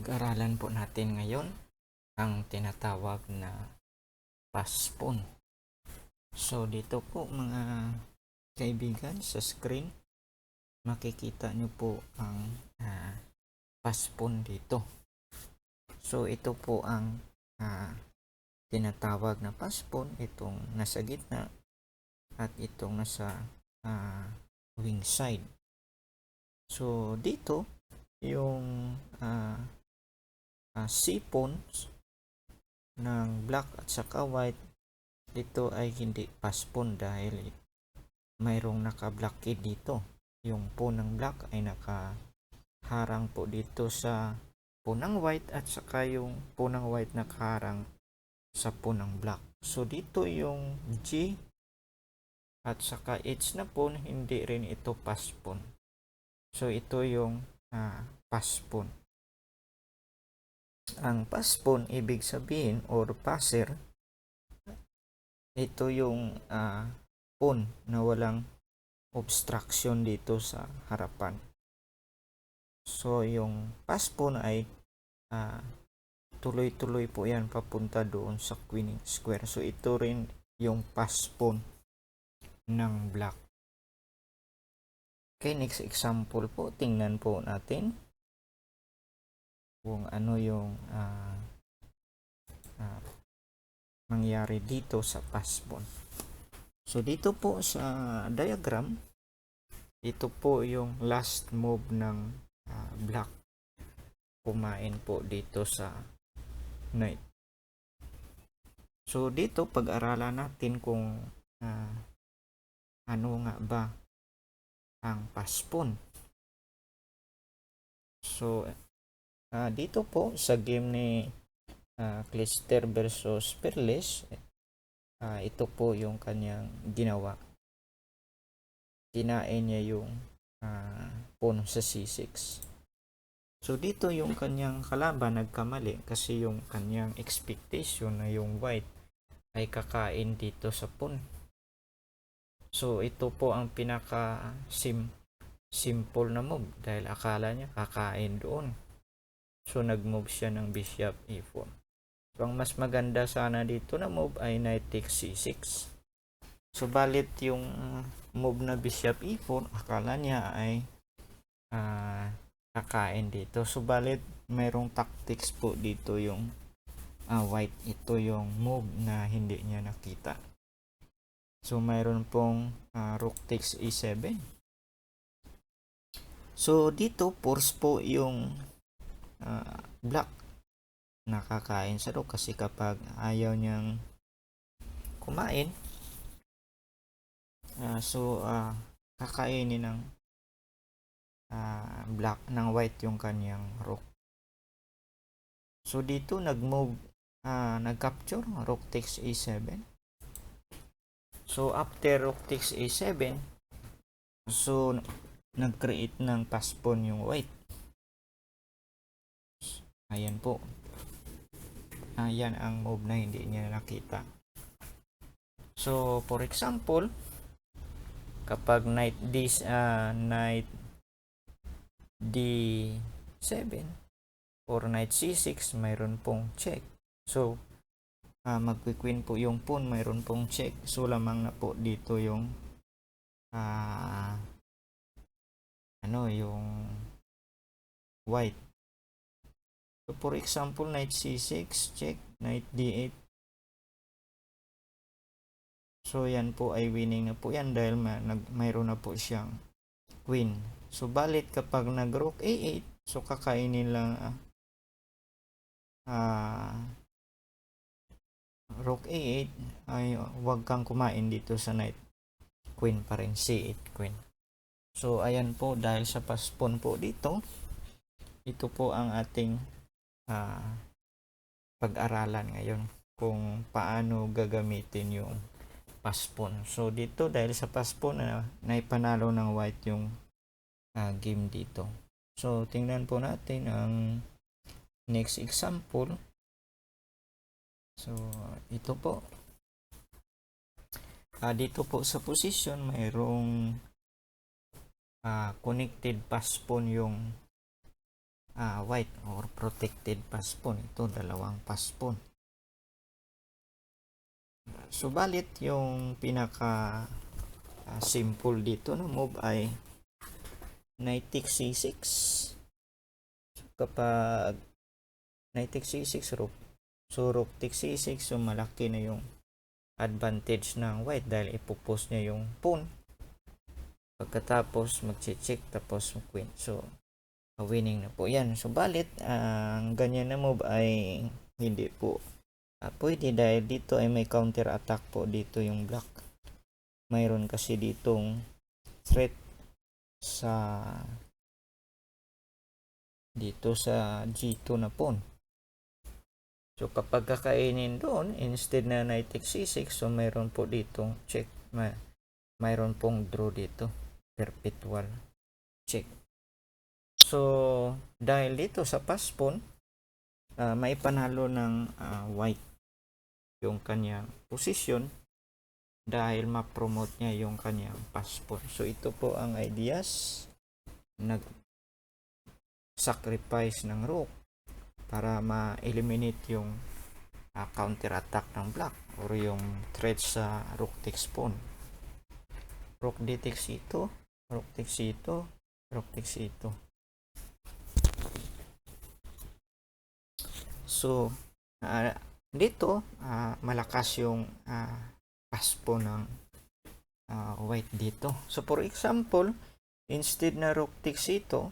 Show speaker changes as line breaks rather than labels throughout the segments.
Pag-aralan po natin ngayon ang tinatawag na paspon. So dito po mga kaibigan, sa screen makikita nyo po ang paspon dito. So ito po ang tinatawag na paspon, itong nasa gitna at itong nasa wing side. So dito yung sipons ng black at saka white, ito ay hindi paspon dahil mayroong naka-blockade dito. Yung punang black ay nakaharang po dito sa punang white at saka yung punang white nakaharang sa punang black. So dito yung G at saka H na pon, hindi rin ito paspon. So ito yung paspon. Ang paspon, ibig sabihin or passer, ito yung pon na walang obstruction dito sa harapan. So yung paspon ay tuloy-tuloy po yan papunta doon sa winning square. So ito rin yung paspon ng black. Okay, next example po, tingnan po natin kung ano yung mangyari dito sa paspon. So dito po sa diagram, ito po yung last move ng black. Kumain po dito sa knight. So dito pag-aralan natin kung ano nga ba ang paspon. So dito po sa game ni Clijsters versus Perles, ito po yung kanyang ginawa. Kinain niya yung pawn sa c6. So dito yung kanyang kalaban nagkamali kasi yung kanyang expectation na yung white ay kakain dito sa pawn. So ito po ang pinaka simple na move dahil akala niya kakain doon. So nag-move siya ng bishop e4. So ang mas maganda sana dito na move ay knight takes c6. So balit yung move na bishop e4, akala niya ay kakain dito. So balit mayroong tactics po dito yung white. Ito yung move na hindi niya nakita. So mayroon pong rook takes e7. So dito force po yung black nakakain sa rook kasi kapag ayaw niyang kumain, kakainin ng black ng white yung kanyang rook. So dito nag-move, nag-capture rook takes a7. So after rook takes a7, so nag-create ng paspon yung white. Ayan po. Ayan ang move na hindi niya nakita. So for example, kapag knight d7 or knight c6, mayroon pong check. So magki-queen po yung pawn, mayroon pong check. So lamang na po dito yung yung white. So for example, knight c6 check, knight d8. So yan po ay winning na po yan dahil mayroon na po siyang queen. So balit kapag nag rook a8, so kakainin lang rook a8 ay wag kang kumain dito sa knight queen pa rin, c8 queen. So ayan po, dahil sa paspon po dito, ito po ang ating pag-aralan ngayon kung paano gagamitin yung paspon. So dito dahil sa paspon naipanalo ng white yung game dito. So tingnan po natin ang next example. So ito po, dito po sa position mayroong connected paspon yung white or protected pass pawn. Ito, dalawang pass pawn. Subalit yung pinaka simple dito na move ay knight takes c6. So, kapag knight takes c6 rook, so rook takes c6, so malaki na yung advantage ng white dahil ipopost niya yung pawn. Pagkatapos mag-check tapos queen. So winning na po yan. Subalit ang ganyan na move ay hindi po pwede dahil dito ay may counter attack po dito yung black. Mayroon kasi ditong threat sa dito sa g2 na pawn. So kapag kakainin doon, instead na knight takes c6, so mayroon po ditong check. Mayroon pong draw dito. Perpetual check. So dahil dito sa pass pawn, may panalo ng white yung kanyang position dahil ma-promote niya yung kanyang pass pawn. So ito po ang ideas. Nag-sacrifice ng rook para ma-eliminate yung counter attack ng black or yung threat sa rook takes pawn. Rook d takes e2, rook takes e2, rook takes e2. So dito malakas yung pass pawn ng white dito. So for example, instead na rook takes e2,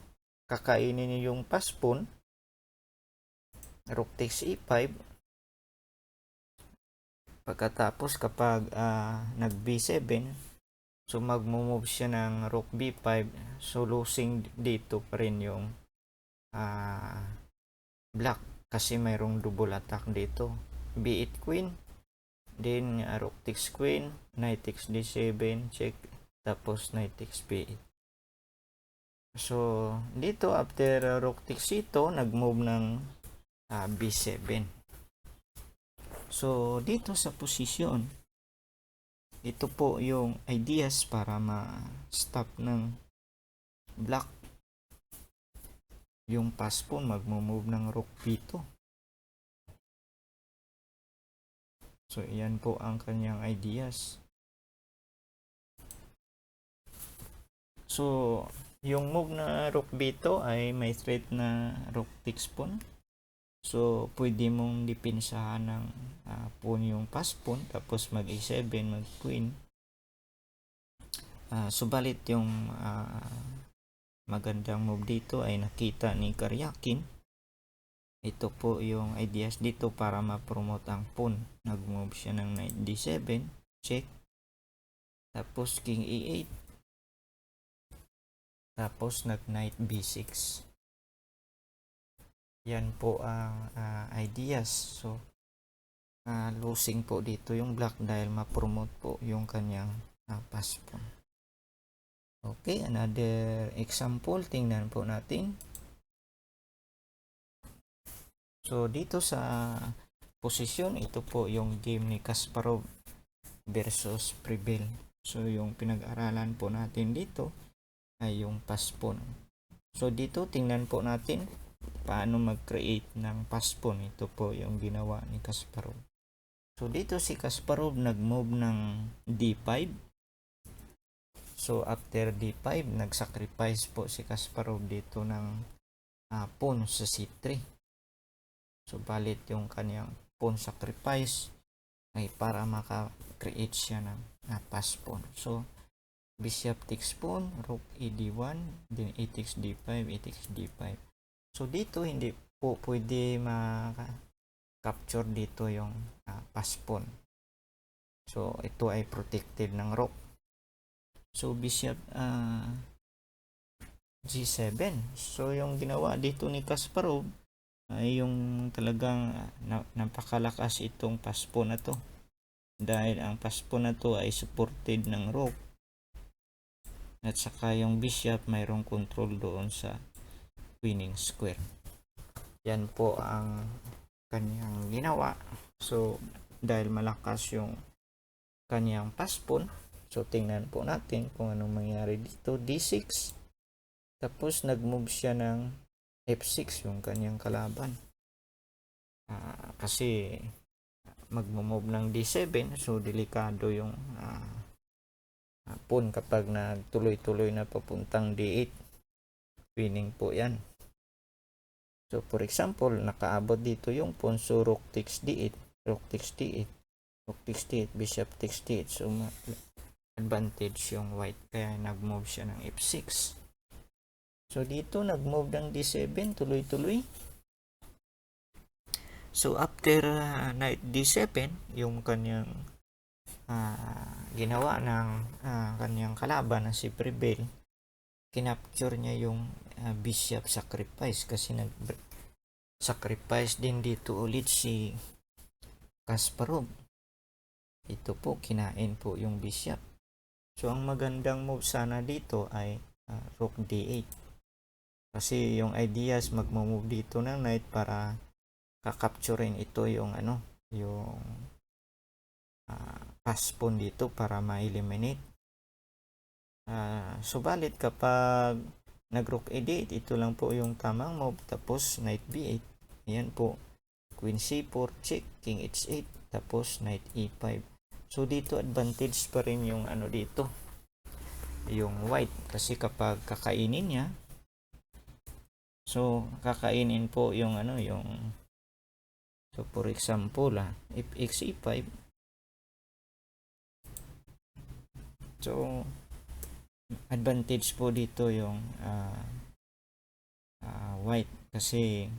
kakainin niyo yung pass pawn, rook takes e5. Pagkatapos kapag nag b7, so magmo-move siya ng rook b5, so losing dito pa rin yung black kasi mayroong double attack dito. b8 queen, then rook takes queen, knight takes d7, check, tapos knight takes b8. So dito after rook takes e2, nag-move ng b7. So dito sa position, ito po yung ideas para ma-stop ng black yung pass pawn, magmo-move ng rook b2. So iyan po ang kanyang ideas. So yung move na rook b2 ay may threat na rook takes pawn. So pwede mong dipinsahan ng pawn yung pass pawn, tapos mag e7, mag queen. Subalit yung magandang move dito ay nakita ni Karyakin. Ito po yung ideas dito para ma-promote ang pawn. Nag-move siya ng knight d7, check, tapos king e8, tapos nag knight b6. Yan po ang ideas. So losing po dito yung black dahil ma-promote po yung kanyang pass pawn. Okay, another example, tingnan po natin. So dito sa posisyon, ito po yung game ni Kasparov versus Prevail. So yung pinag-aralan po natin dito ay yung pass pawn. So dito tingnan po natin paano mag-create ng pass pawn. Ito po yung ginawa ni Kasparov. So dito si Kasparov nag-move ng d5. So after d5, nag-sacrifice po si Kasparov dito ng pawn sa c3. So balit yung kanyang pawn sacrifice ay para maka-create siya ng pass pawn. So bishop takes pawn, rook e d1, then e takes d5, e takes d5. So dito hindi po pwede ma-capture dito yung pass pawn. So ito ay protected ng rook. So bishop g7. So yung ginawa dito ni Kasparov ay yung talagang napakalakas itong pass pawn na to. Dahil ang pass pawn na to ay supported ng rook. At saka yung bishop mayroong control doon sa winning square. Yan po ang kanyang ginawa. So dahil malakas yung kanyang pass pawn, so tingnan po natin kung anong mangyari dito. d6, tapos nag-move siya ng F6 yung kanyang kalaban. Kasi magmo-move ng D7, so delikado yung pawn kapag nagtuloy-tuloy na papuntang D8. Winning po yan. So for example, nakaabot dito yung pawn, so rook takes D8, rook takes D8, rook takes D8, bishop takes D8. So advantage yung white, kaya nag-move siya ng F6. So dito nag-move ng D7, tuloy-tuloy. So after knight D7, yung kanyang ginawa ng kanyang kalaban na si Prevail, kinapture niya yung bishop sacrifice, kasi nag-sacrifice din dito ulit si Kasparov. Ito po, kinain po yung bishop. So ang magandang move sana dito ay rook D8, kasi yung ideas magmo-move dito ng knight para kakapturein ito yung yung pass pawn dito para ma-eliminate. Subalit kapag nag-rook E8, ito lang po yung tamang move, tapos knight B8. Ayan po, queen C4, check, king H8, tapos knight E5. So dito advantage pa rin yung dito, yung white, kasi kapag kakainin niya, so kakainin po yung yung, so for example if x E5, so advantage po dito yung white, kasi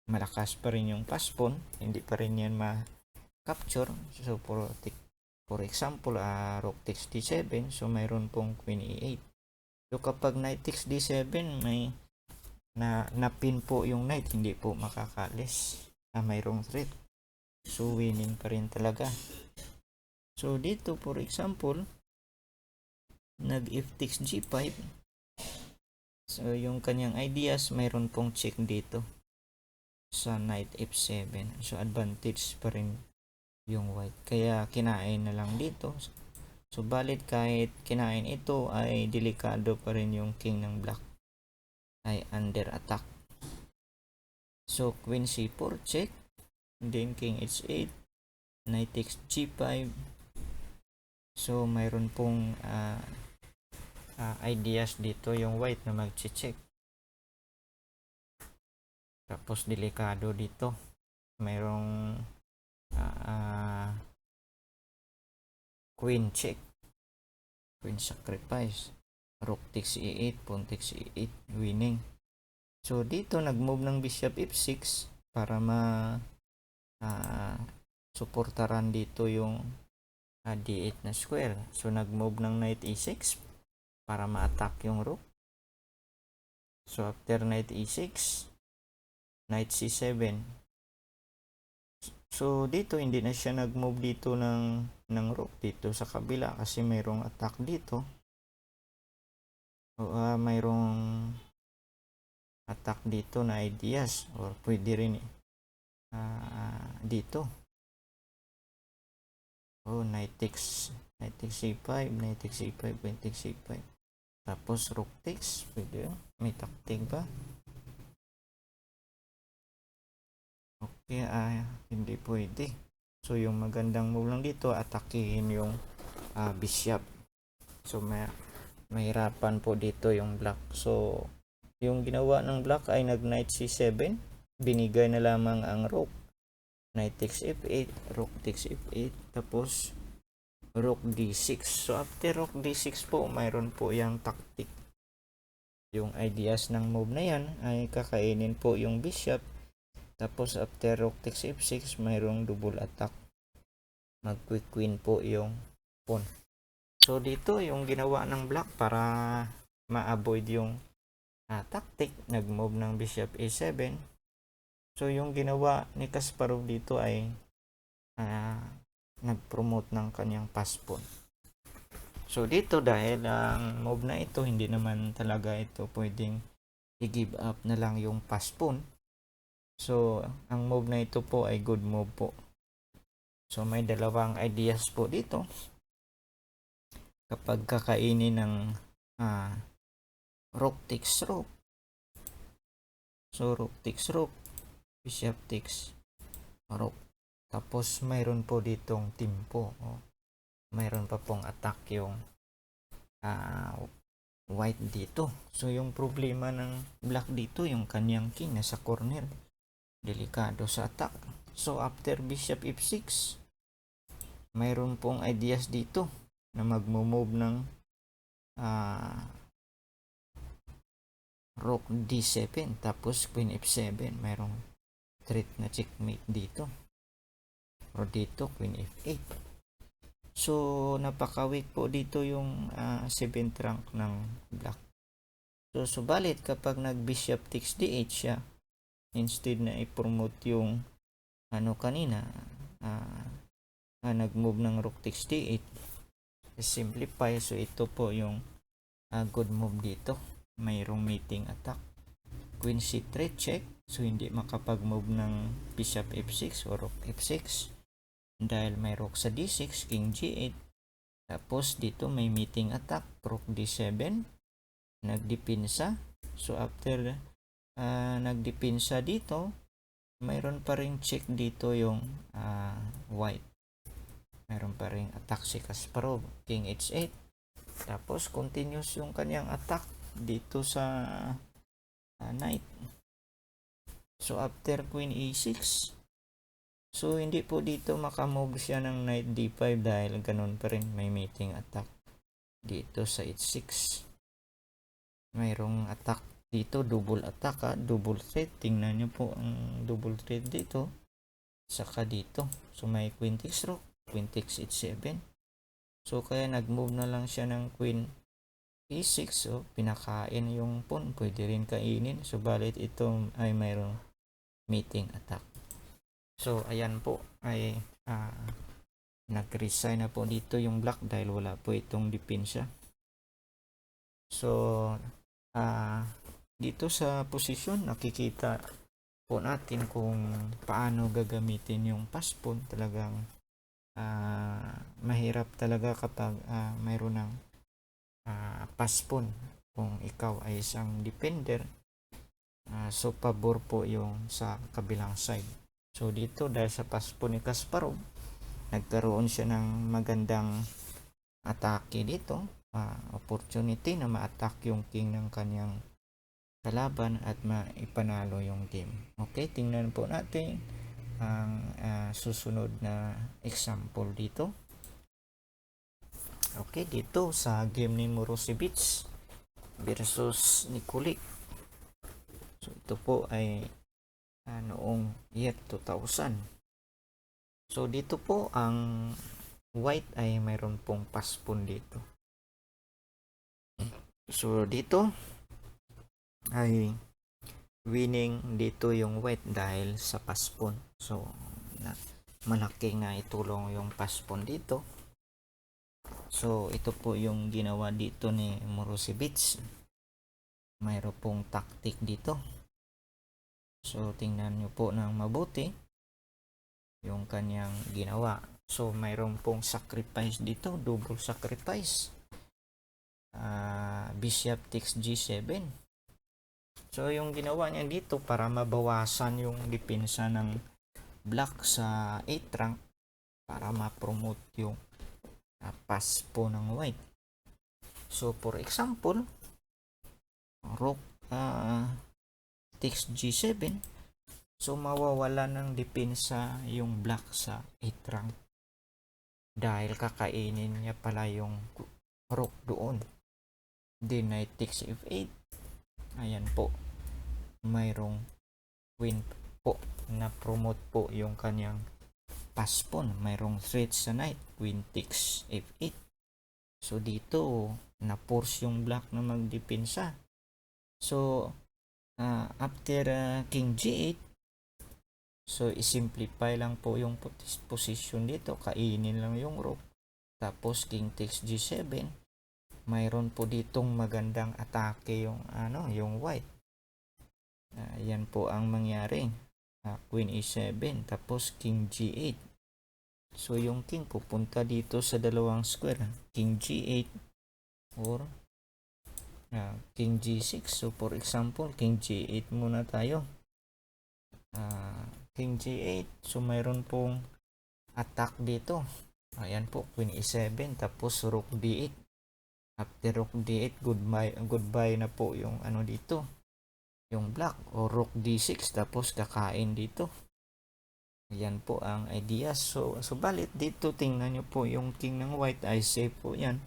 malakas pa rin yung pass pawn, hindi pa rin yan ma-capture. So for example, rook takes D7, so mayroon pong queen E8. So kapag knight takes D7, may napin po yung knight, hindi po makakalis, mayroong threat. So winning pa rin talaga. So dito for example, nag f takes G5, so yung kanyang ideas, mayroon pong check dito sa knight F7. So advantage pa rin yung white, kaya kinain na lang dito. So balit kahit kinain ito, ay delikado pa rin yung king ng black, ay under attack. So queen C4 check, then king H8, knight takes G5. So mayroon pong ideas dito yung white na mag-check. Tapos delikado dito, mayroong queen check, queen sacrifice, rook takes E8, pawn takes E8, winning. So dito nag-move ng bishop F6 para suportaran dito yung D8 na square. So nag-move ng knight E6 para ma-attack yung rook. So after knight E6, knight C7. So dito hindi na siya nag-move dito ng rook dito sa kabila, kasi mayroong attack dito. Mayroong attack dito na ideas, or pwede rin dito. Knight takes C5, knight takes C5, queen takes C5. Tapos rook takes, pwede yun. May taktik ba? Okay, hindi pwede. So yung magandang move lang dito, atakihin yung bishop. So mahirapan po dito yung black. So yung ginawa ng black ay nag knight C7, binigay na lamang ang rook. Knight takes F8, rook takes F8, tapos rook D6. So after rook D6 po, mayroon po yung tactic. Yung ideas ng move na yan ay kakainin po yung bishop. Tapos after rook takes F6, mayroong double attack. Mag-quick queen po yung pawn. So dito yung ginawa ng black para ma-avoid yung tactic, nag-move ng bishop A7. So yung ginawa ni Kasparov dito ay nag-promote ng kanyang pass pawn. So dito, dahil ang move na ito, hindi naman talaga ito pwedeng i-give up na lang yung pass pawn. So ang move na ito po ay good move po. So may dalawang ideas po dito. Kapag kakainin ng rook takes rook, So rook takes rook, bishop takes rook. Tapos mayroon po ditong timpo. Mayroon pa pong attack yung white dito. So yung problema ng black dito, yung kanyang king nasa corner. Delikado sa attack. So after bishop f6, mayroon pong ideas dito na magmo-move ng rook d7 tapos queen f7. Mayroong threat na checkmate dito. O dito queen f8. So napaka-weak po dito yung 7th rank ng black. So subalit kapag nag-bishop takes d8 siya, instead na i-promote yung kanina, nag-move ng rook takes d8, simplify. So ito po yung good move dito. Mayroong mating attack. Queen c3 check. So hindi makapag-move ng bishop f6 o rook f6 dahil may rook sa d6, king g8. Tapos dito may meeting attack, rook d7, nagdipinsa. So after nagdipinsa dito, mayroon pa ring check dito yung white. Mayroon pa ring attack si Kasparov, king h8. Tapos continuous yung kanyang attack dito sa knight. So after queen e6, so hindi po dito makamove siya ng knight d5 dahil ganun pa rin may meeting attack dito sa h6. Mayroong attack dito, double attack, double threat. Tingnan nyo po ang double threat dito saka dito. So may queen takes rook, queen takes h7. So kaya nag-move na lang siya ng queen e6. So pinakain yung pawn, pwede rin kainin. Subalit ito ay mayroong meeting attack. So ayan po ay nag-resign na po dito yung black dahil wala po itong depensa. So dito sa posisyon nakikita po natin kung paano gagamitin yung pass pawn. Talagang mahirap talaga kapag mayroon ng pass pawn kung ikaw ay isang defender. So pabor po yung sa kabilang side. So dito dahil sa pass pawn ni Kasparov, nagkaroon siya ng magandang atake dito, opportunity na ma-attack yung king ng kanyang kalaban at maipanalo yung game. Okay, tingnan po natin ang susunod na example dito. Okay, dito sa game ni Murosevic versus Nikolic. So ito po ay noong year 2000. So dito po ang white ay mayroon pong pass pawn dito. So dito ay winning dito yung white dahil sa pass pawn. So malaking itulong yung pass pawn dito. So ito po yung ginawa dito ni Murosevic. Mayroon pong tactic dito. So tingnan nyo po ng mabuti yung kanyang ginawa. So mayroon pong sacrifice dito, double sacrifice. Bishop takes g7. So yung ginawa niya dito para mabawasan yung depensa ng black sa 8th rank, para ma-promote yung pass pawn ng white. So for example, rook takes g7. So mawawala ng depensa yung black sa 8th rank dahil kakainin niya pala yung rook doon. Then knight takes f8. Ayan po, mayroong queen po na promote po yung kanyang pass pawn. Mayroong threat sa knight, queen takes f8. So dito na-force yung black na magdepensa. So after king g8, so isimplify lang po yung position dito, kainin lang yung rook. Tapos king takes g7, mayroon po ditong magandang atake yung yung white. Yan po ang mangyari. Queen e7 tapos king g8. So yung king pupunta dito sa dalawang square, king g8 or king g6. So for example, king g8 muna tayo. King g8. So mayroon pong attack dito. Ayan po, queen e7, tapos rook d8. After rook d8, goodbye na po yung ano dito, yung black, o rook d6, tapos kakain dito. Ayan po ang idea. So balit dito, tingnan nyo po yung king ng white ay safe po yan.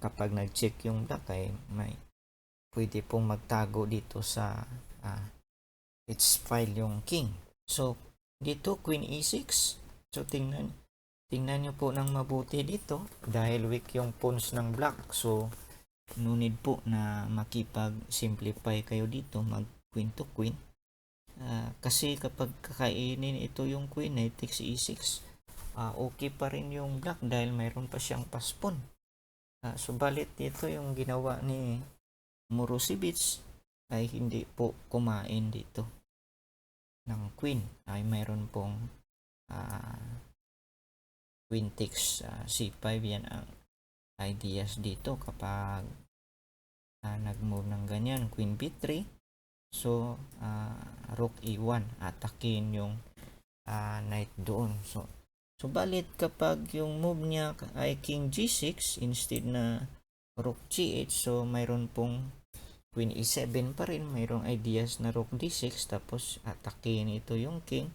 Kapag nag-check yung black ay may pwede pong magtago dito sa its file yung king. So dito, queen e6. So tingnan nyo po ng mabuti dito dahil weak yung pawns ng black. So no need po na makipag-simplify kayo dito, mag queen to queen. Kasi kapag kakainin ito yung queen, knight takes e6, okay pa rin yung black dahil mayroon pa siyang pass pawn. Subalit dito yung ginawa ni Murusiewicz ay hindi po kumain dito ng queen, ay mayroon pong queen takes c5. Yan ang ideas dito kapag nag-move ng ganyan, queen b3. So rook e1, atakin yung knight doon. So balit kapag yung move niya ay king g6 instead na rook g8, so mayroon pong queen e7 pa rin, mayroong ideas na rook d6, tapos atakin ito yung king,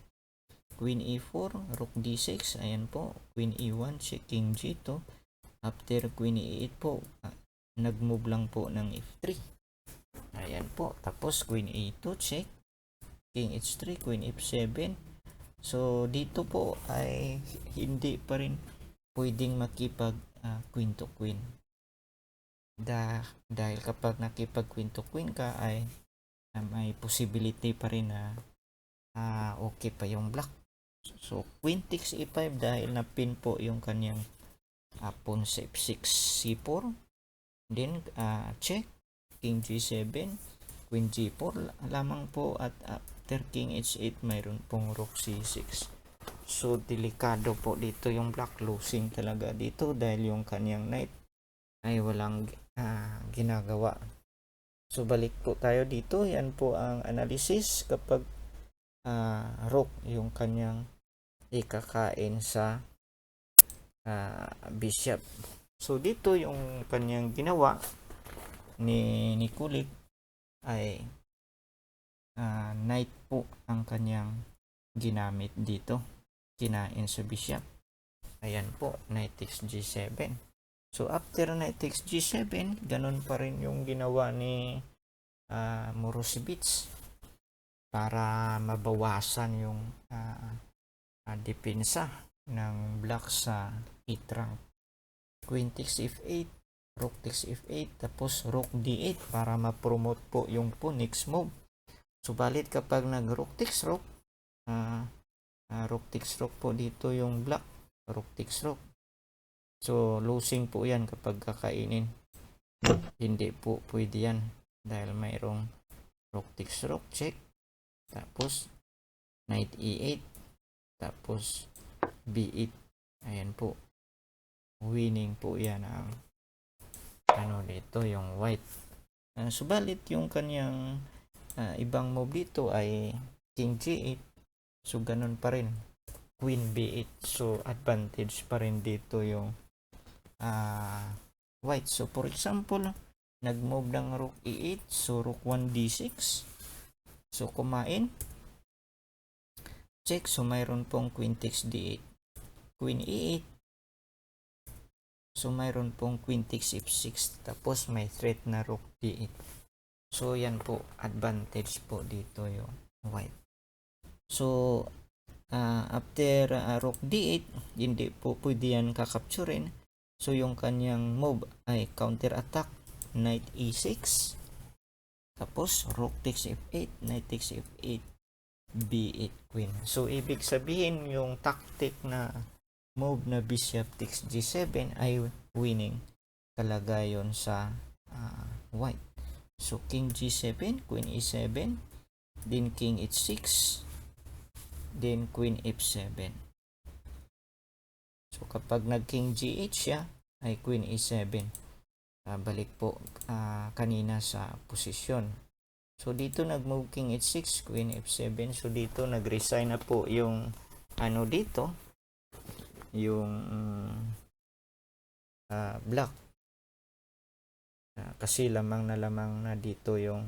queen e4, rook d6, ayan po, queen e1, check king g2. After queen e8 po, nag-move lang po ng f3. Ayan po, tapos queen e2, check, king h3, queen f7. So dito po ay hindi pa rin pwedeng makipag queen to queen. Dahil kapag nakipag queen to queen ka ay may possibility pa rin na okay pa yung black. So queen takes e5 dahil napin po yung kanyang pawn sa f6, c4. Then check, king g7, queen g4 lamang po, at after king h8 mayroon pong rook c6. So delikado po dito yung black, losing talaga dito dahil yung kanyang knight ay walang ginagawa. So balik po tayo dito, yan po ang analysis kapag rook yung kanyang ikakain sa bishop. So dito yung kanyang ginawa ni Kulik ay knight po ang kanyang ginamit dito, kinain sa bishop. Ayan po, knight takes g7. So after knight takes g7, ganun pa rin yung ginawa ni Murusiewicz para mabawasan yung depensa ng black sa 8 rank. Queen takes f8, rook takes f8, tapos rook d8 para ma-promote po yung pawn next move. Subalit kapag nag-rook takes rook, rook takes rook po dito yung black, rook takes rook. So losing po yan kapag kakainin. Hindi po pwede yan dahil mayroong rook takes rook, check, tapos knight e8, tapos b8. Ayan po, winning po yan ang dito yung white. Subalit yung kanyang ibang move dito ay king g8, so ganun pa rin, queen b8. So advantage pa rin dito yung white. So for example, nag-move ng rook e8, so rook 1 d6, so kumain, check, so mayroon pong queen takes d8, queen e8, so mayroon pong queen takes f6, tapos may threat na rook d8. So yan po, advantage po dito yung white. So after rook d8, hindi po pwede yan kakapturin. So yung kanyang move ay counter attack, knight e6, tapos rook takes f8, knight takes f8, b8 queen. So ibig sabihin yung tactic na move na bishop takes g7 ay winning talaga yon sa white. So king g7, queen e7, then king h6, then queen f7. So kapag nag king g8 siya ay queen e7. balik po kanina sa posisyon. So dito nag-move king h6, queen f7. So dito nag-resign na po yung dito, yung black. Kasi lamang na dito yung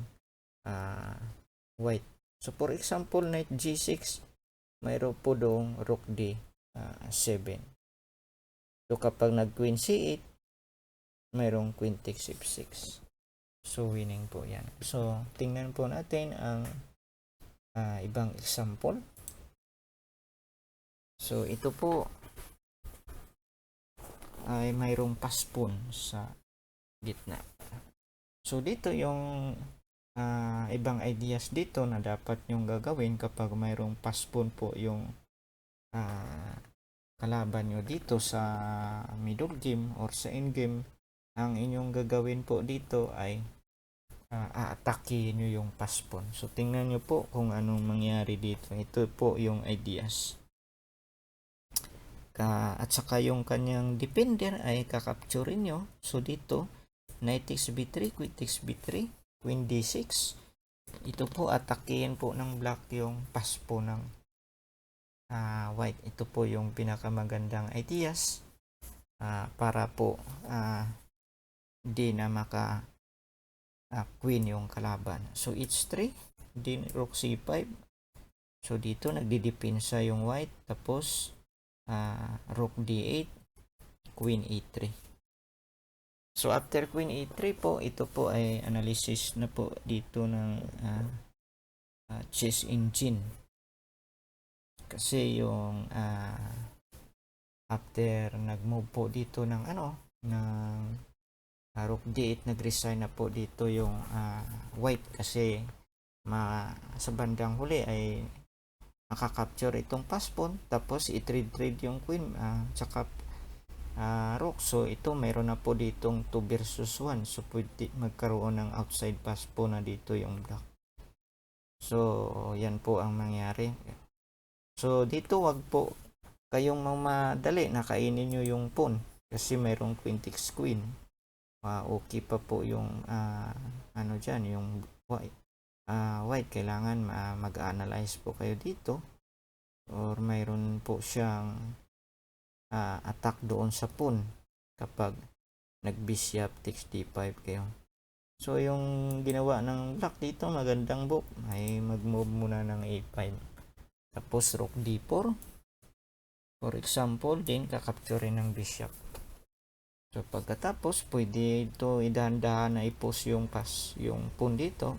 white. So for example, knight g6, mayroon po doong rook d7. So kapag nag-queen c8, mayroong queen takes f6. So winning po yan. So tingnan po natin ang ibang example. So ito po ay mayroong paspon sa gitna. So dito yung ibang ideas dito na dapat nyong gagawin kapag mayroong paspon po yung kalaban nyo dito sa middle game or sa end game. Ang inyong gagawin po dito ay aatake nyo yung paspon. So tingnan nyo po kung anong mangyari dito. Ito po yung ideas. At saka yung kanyang defender ay kakapturin nyo. So dito, knight takes b3, queen takes b3, queen d6. Ito po, atakein po ng black yung paspo ng white. Ito po yung pinakamagandang ideas para po di na maka queen yung kalaban. So h3, din rook c5. So dito nagdidepensa yung white, tapos rook d8, queen e3. So after queen e3 po, ito po ay analysis na po dito ng chess engine. Kasi yung after nag-move po dito ng ng rook d8, nag-resign na po dito yung white, kasi sa bandang huli ay makakapture itong paspon, tapos i-trade yung queen tsaka rook. So ito mayroon na po ditong 2 versus 1. So pwede magkaroon ng outside paspon na dito yung black. So yan po ang mangyari. So dito wag po kayong mamadali na kainin nyo yung pawn, kasi mayroong queen takes queen. Okay pa po yung dyan, yung white. Kailangan mag-analyze po kayo dito, or mayroon po siyang attack doon sa pawn kapag nag-bishop takes d5 kayo. So yung ginawa ng black dito, magandang book, ay mag-move muna ng a5, tapos rook d4 for example, din kakapture ng bishop. So pagkatapos, pwede ito idahan-dahan na i-post yung pawn dito,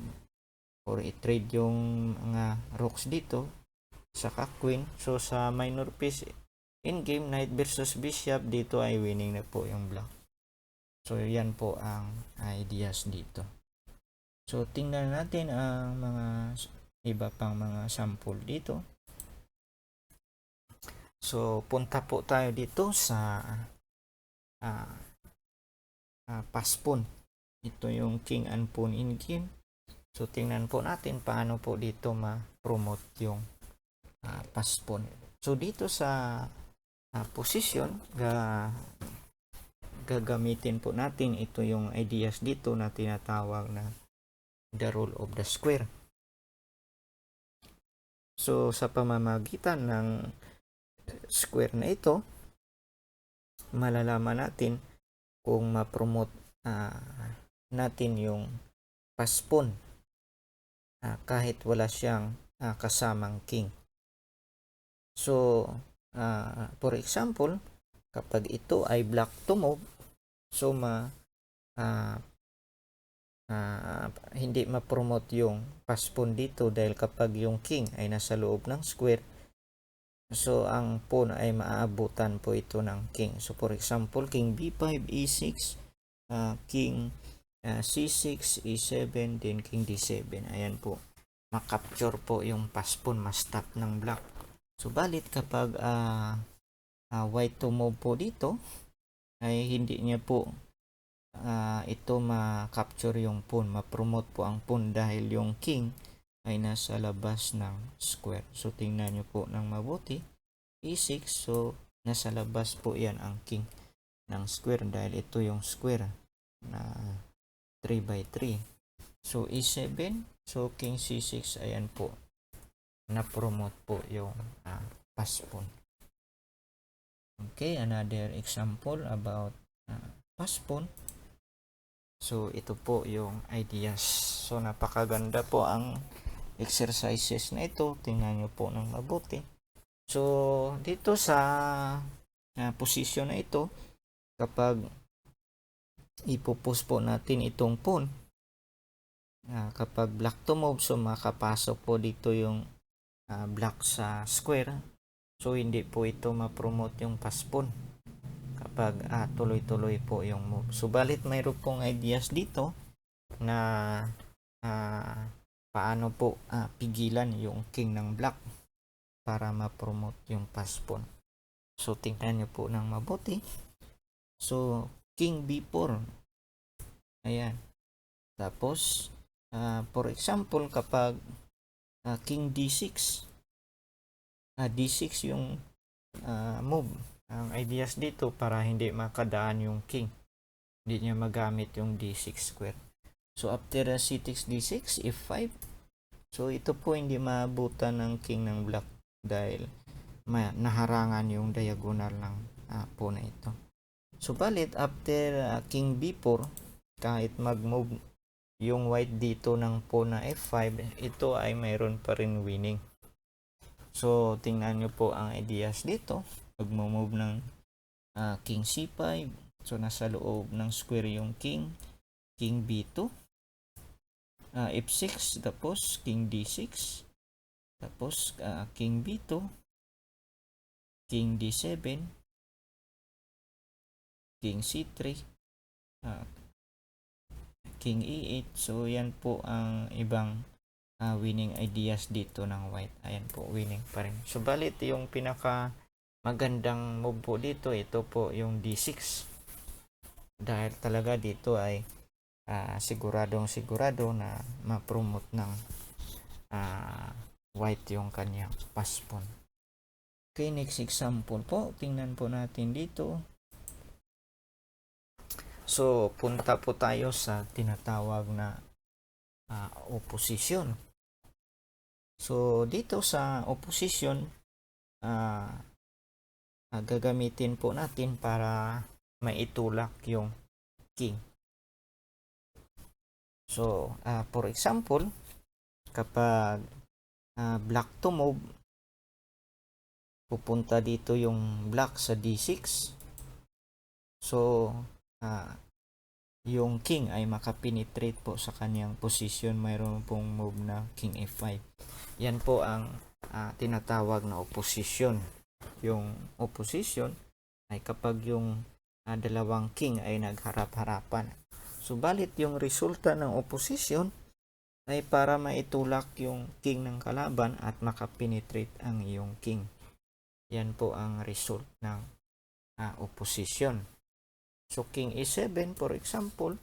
or i-trade yung mga rooks dito saka queen. So sa minor piece in game, knight versus bishop, dito ay winning na po yung black. So yan po ang ideas dito. So tingnan natin ang mga iba pang mga sample dito. So punta po tayo dito sa paspon. Ito yung king and pawn in game. So tingnan po natin paano po dito ma-promote yung paspon. So dito sa position, gagamitin po natin ito yung ideas dito na tinatawag na the rule of the square. So sa pamamagitan ng square na ito, malalaman natin kung ma-promote natin yung paspon kahit wala siyang kasamang king. So for example, kapag ito ay black to move, so hindi ma-promote yung paspon dito, dahil kapag yung king ay nasa loob ng square, so ang pawn ay maaabutan po ito ng king. So for example, king b5, e6, king c6, e7, then king d7. Ayan po, makapture po yung paspon, ma-stop ng black. So balit kapag white to move po dito, ay hindi niya po ito ma-capture yung pawn, ma-promote po ang pawn, dahil yung king ay nasa labas ng square. So tingnan nyo po ng mabuti, e6, so nasa labas po yan ang king ng square, dahil ito yung square. na 3/3. So E7, so king C6, ayan po, na-promote po yung pass pawn. Okay, another example about pass pawn. So ito po yung ideas. So napakaganda po ang exercises na ito. Tingnan nyo po ng mabuti. So dito sa position na ito, kapag ipupus po natin itong pawn, kapag black to move, so makapasok po dito yung black sa square. So hindi po ito ma-promote yung pass pawn kapag tuloy-tuloy po yung move. Subalit mayroon pong ideas dito na paano po pigilan yung king ng black para ma-promote yung pass pawn. So tingnan nyo po ng mabuti. So king B4, ayan. Tapos for example, kapag king D6, D6 yung move. Ang ideas dito para hindi makadaan yung king, hindi niya magamit yung D6 square. So after C6 D6, F5, so ito po hindi maabutan ng king ng black dahil naharangan yung diagonal ng pawn na ito. So balit after king B4, kahit mag-move yung white dito ng pawn na F5, ito ay mayroon pa rin winning. So tingnan nyo po ang ideas dito. Mag-move ng king C5, so nasa loob ng square yung king B2, F6, tapos king D6, tapos king B2, king D7, king C3, king E8. So yan po ang ibang winning ideas dito ng white. Ayan po, winning pa rin. So balit yung pinaka magandang move po dito, ito po yung D6, dahil talaga dito ay siguradong sigurado na ma-promote ng white yung kanyang pass pawn. Okay, next example po, tingnan po natin dito. So punta po tayo sa tinatawag na opposition. So dito sa opposition, gagamitin po natin para maitulak yung king. So for example, kapag black to move, pupunta dito yung black sa D6. So yung king ay makapenetrate po sa kanyang position. Mayroon pong move na king F5. Yan po ang tinatawag na opposition. Yung opposition ay kapag yung dalawang king ay nagharap-harapan. Subalit yung resulta ng opposition ay para maitulak yung king ng kalaban at makapenetrate ang iyong king. Yan po ang result ng opposition. So king E7 for example,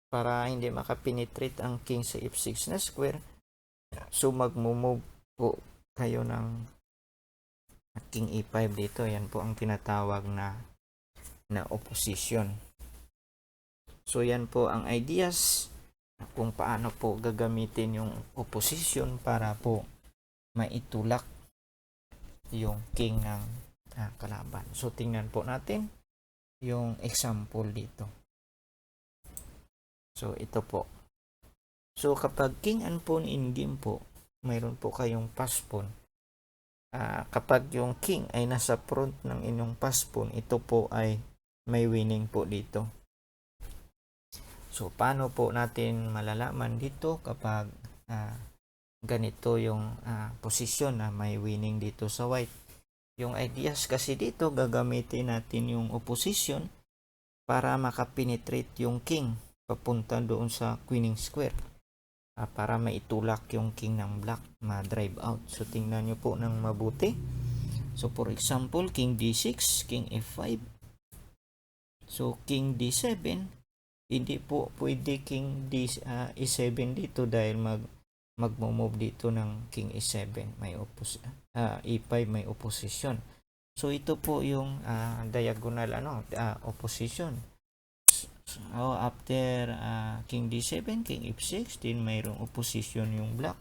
para hindi makapenetrate ang king sa F6 na square, so mag-move po kayo ng king E5 dito. Yan po ang tinatawag na opposition. So yan po ang ideas kung paano po gagamitin yung opposition para po maitulak yung king ng kalaban. So tingnan po natin yung example dito. So ito po. So kapag king and pawn in game po, mayroon po kayong pass pawn. Kapag yung king ay nasa front ng inyong pass pawn, ito po ay may winning po dito. So paano po natin malalaman dito kapag ganito yung posisyon na may winning dito sa white? Yung ideas kasi dito, gagamitin natin yung opposition para makapenetrate yung king papunta doon sa winning square, para maitulak yung king ng black, ma-drive out. So tingnan nyo po ng mabuti. So for example, king D6, king F5. So king D7, hindi po pwede king E7 dito dahil mag-move dito ng king E7, may E5 may opposition. So ito po yung diagonal opposition. After king d7, king f6, din mayroong opposition yung black.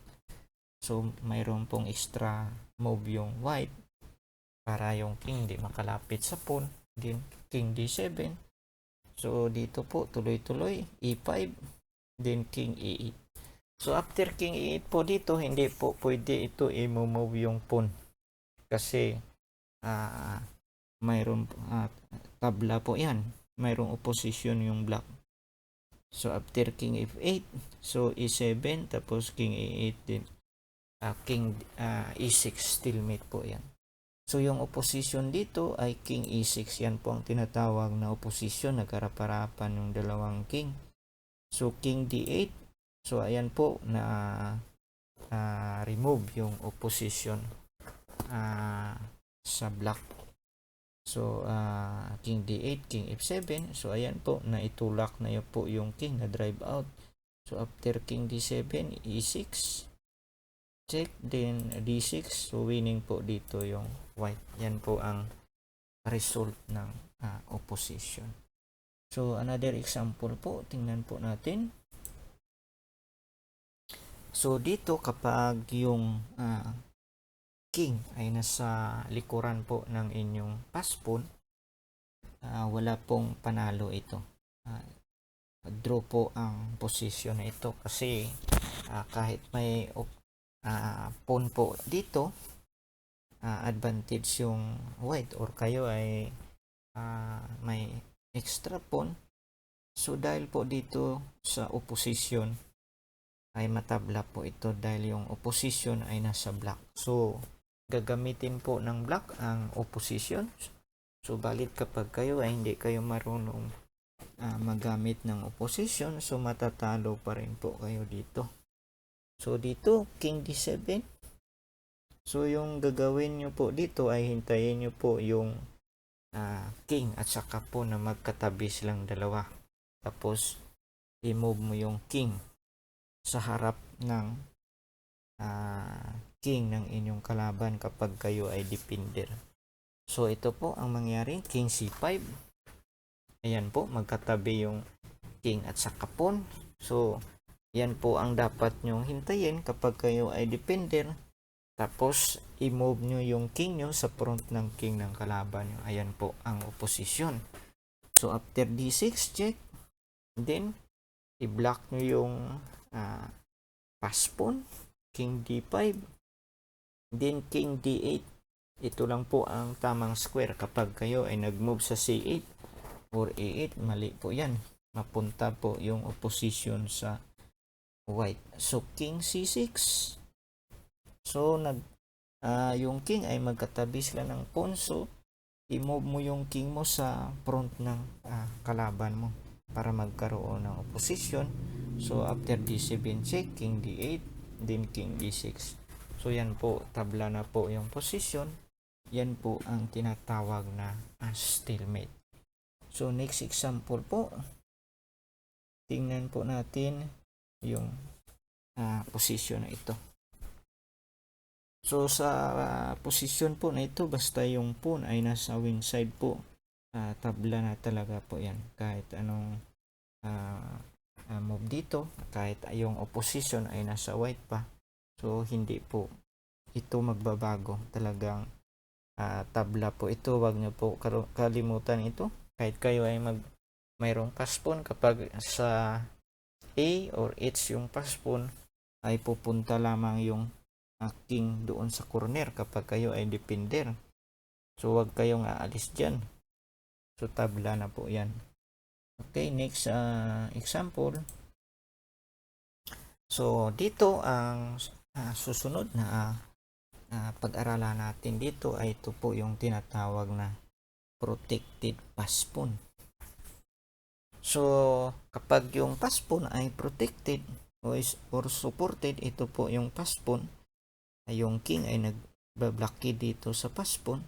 So mayroon pong extra move yung white para yung king di makalapit sa pawn. Din king d7. So dito po tuloy-tuloy e5, din king e8. So after king e8 po dito, hindi po pwede ito i-move yung pawn kasi mayroon tabla po yan, mayroong opposition yung black. So after king f8, so e7, tapos king e8 din, king e6, stalemate po yan. So yung opposition dito ay king e6, yan po ang tinatawag na opposition, nagkarap-harapan yung dalawang king. So king d8, so ayan po na remove yung opposition sa black. So king d8, king f7, so ayan po na itulak na yun po yung king na drive out. So after king d7, e6, check, then d6, so winning po dito yung white. Yan po ang result ng opposition. So another example po, tingnan po natin. So dito kapag yung king ay nasa likuran po ng inyong pass pawn, wala pong panalo ito. Draw po ang position na ito kasi kahit may pawn po dito, advantage yung white or kayo ay may extra pawn. So dahil po dito sa opposition ay matabla po ito dahil yung opposition ay nasa black. So gagamitin po ng black ang opposition. So balit kapag kayo ay hindi kayo marunong magamit ng opposition, so matatalo pa rin po kayo dito. So dito king d7, so yung gagawin nyo po dito ay hintayin nyo po yung king at saka po na magkatabi silang dalawa, tapos i-move mo yung king sa harap ng king ng inyong kalaban kapag kayo ay defender. So ito po ang mangyari, king c5, ayan po magkatabi yung king at saka pawn. So yan po ang dapat nyong hintayin kapag kayo ay defender, tapos i-move nyo yung king nyo sa front ng king ng kalaban nyo. Ayan po ang opposition. So after d6, check, then i-block nyo yung pass pawn, king d5, then king d8. Ito lang po ang tamang square kapag kayo ay nag-move sa c8 or a8, mali po yan, mapunta po yung opposition sa white. So king c6, so yung king ay magkatabi sila ng pawn, so i-move mo yung king mo sa front ng kalaban mo para magkaroon ng opposition. So after d7 check, king d8, then king d6. So yan po, tabla na po yung position. Yan po ang tinatawag na stalemate. So next example po, tingnan po natin yung position na ito. So sa position po na ito, basta yung pawn ay nasa wing side po, tabla na talaga po yan. Kahit anong move dito, kahit yung opposition ay nasa white pa, so hindi po ito magbabago. Talagang tabla po ito. Wag nyo po kalimutan ito. Kahit kayo ay mayroong pass pawn, kapag sa A or H yung pass pawn, ay pupunta lamang yung king doon sa corner kapag kayo ay defender. So wag kayong aalis dyan. So tabla na po yan. Okay, next example. So dito ang susunod na pag-aralan natin dito ay ito po yung tinatawag na protected pass pawn. So kapag yung pass pawn ay protected or supported, ito po yung pass pawn, yung king ay nagbablocky dito sa pass pawn,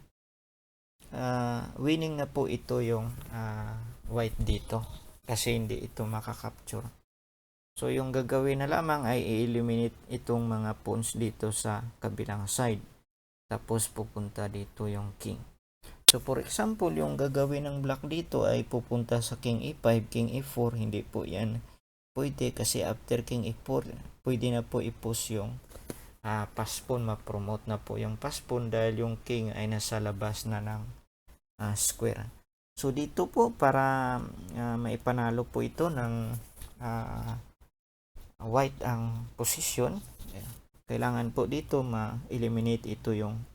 winning na po ito yung white dito kasi hindi ito makakapture. So yung gagawin na lamang ay i-eliminate itong mga pawns dito sa kabilang side, tapos pupunta dito yung king. So for example, yung gagawin ng black dito ay pupunta sa king e5, king e4, hindi po yan pwede kasi after king e4, pwede na po i-push yung pass pawn, ma-promote na po yung pass pawn dahil yung king ay nasa labas na ng square. So dito po para maipanalo po ito ng white ang position, kailangan po dito ma-eliminate ito yung